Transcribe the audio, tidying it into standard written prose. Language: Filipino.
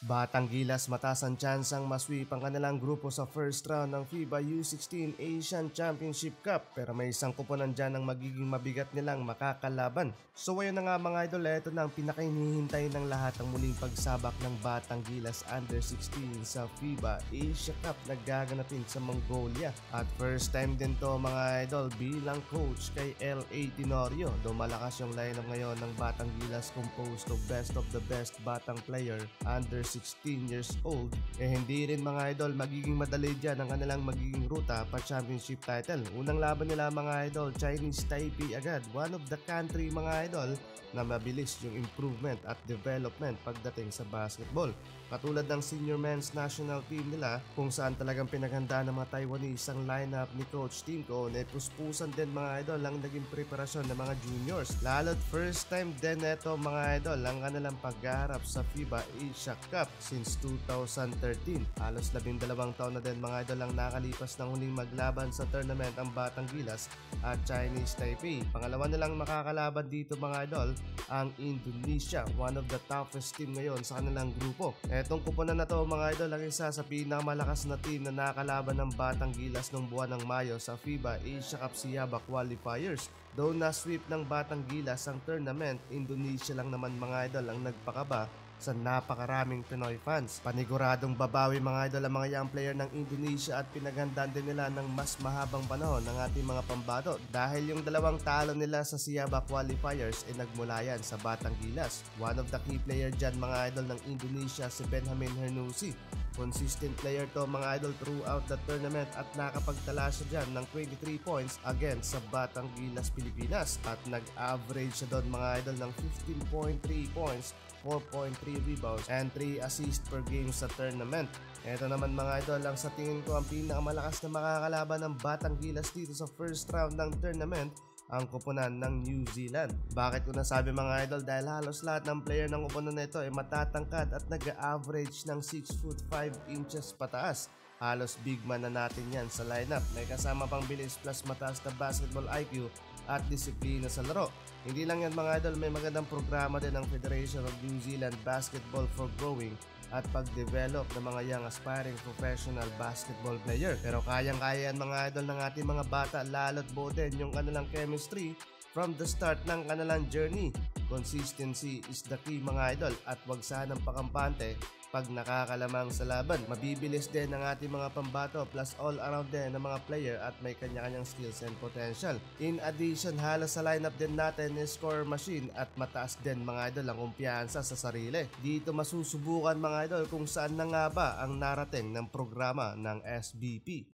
Batang Gilas mataas ang tsansang masweep ang kanilang grupo sa first round ng FIBA U16 Asian Championship Cup, pero may isang kuponan dyan ang magiging mabigat nilang makakalaban. So ayun na nga mga idol, ito na ang pinakahinihintay ng lahat, ang muling pagsabak ng Batang Gilas Under 16 sa FIBA Asia Cup na gaganapin sa Mongolia. At first time din to mga idol bilang coach kay L.A. Tenorio. Do malakas yung lineup ngayon ng Batang Gilas, composed of best batang player under 16 years old, hindi rin mga idol magiging madali dyan ang kanilang magiging ruta pa championship title. Unang laban nila mga idol, Chinese Taipei agad, one of the country mga idol na mabilis yung improvement at development pagdating sa basketball. Katulad ng senior men's national team nila kung saan talagang pinaghandaan ng mga Taiwanese ang lineup ni Coach Timko, puspusan din mga idol ang naging preparasyon ng mga juniors. Lalo't first time din neto mga idol ang kanilang pagharap sa FIBA Asia Cup since 2013. Halos 12 taon na din mga idol ang nakalipas ng huling maglaban sa tournament ang Batang Gilas at Chinese Taipei. Pangalawa nilang makakalaban dito mga idol ang Indonesia, one of the toughest team ngayon sa kanilang grupo. Etong kuponan na to mga idol ang isa sa pinakamalakas na team na nakalaban ng Batang Gilas noong buwan ng Mayo sa FIBA Asia Cup Siaba qualifiers. Though na-sweep ng Batang Gilas ang tournament, Indonesia lang naman mga idol ang nagpakaba sa napakaraming Pinoy fans. Paniguradong babawi mga idol ang mga young player ng Indonesia at pinaghandaan din nila ng mas mahabang panahon ng ating mga pambato dahil yung dalawang talo nila sa Siaba qualifiers ay nagmulayan sa Batang Gilas. One of the key player dyan mga idol ng Indonesia si Benjamin Hernusi. Consistent player to mga idol throughout the tournament at nakapagtala siya dyan ng 23 points against sa Batang Gilas Pilipinas at nag-average siya doon mga idol ng 15.3 points, 4.3 rebounds and 3 assists per game sa tournament. Ito naman mga idol ang sa tingin ko ang pinakamalakas na makakalaban ng Batang Gilas dito sa first round ng tournament, ang kuponan ng New Zealand. Bakit ko nasabi mga idol? Dahil halos lahat ng player ng kuponan nito ay matatangkad at nag-average ng 6'5" pataas. Halos big man na natin yan sa lineup. May kasama pang bilis plus mataas na basketball IQ at disiplina sa laro. Hindi lang yan mga idol, may magandang programa din ng Federation of New Zealand Basketball for Growing at pag-develop ng mga young aspiring professional basketball player. Pero kayang-kaya yan mga idol ng ating mga bata, lalo't buo din yung kanilang chemistry from the start ng kanilang journey. Consistency is the key mga idol at wag sanang pakampante pag nakakalamang sa laban. Mabibilis din ang ating mga pambato plus all around din ng mga player at may kanya-kanyang skills and potential. In addition, halos sa lineup din natin is score machine at mataas din mga idol ang kumpiyansa sa sarili. Dito masusubukan mga idol kung saan na nga ba ang narating ng programa ng SBP.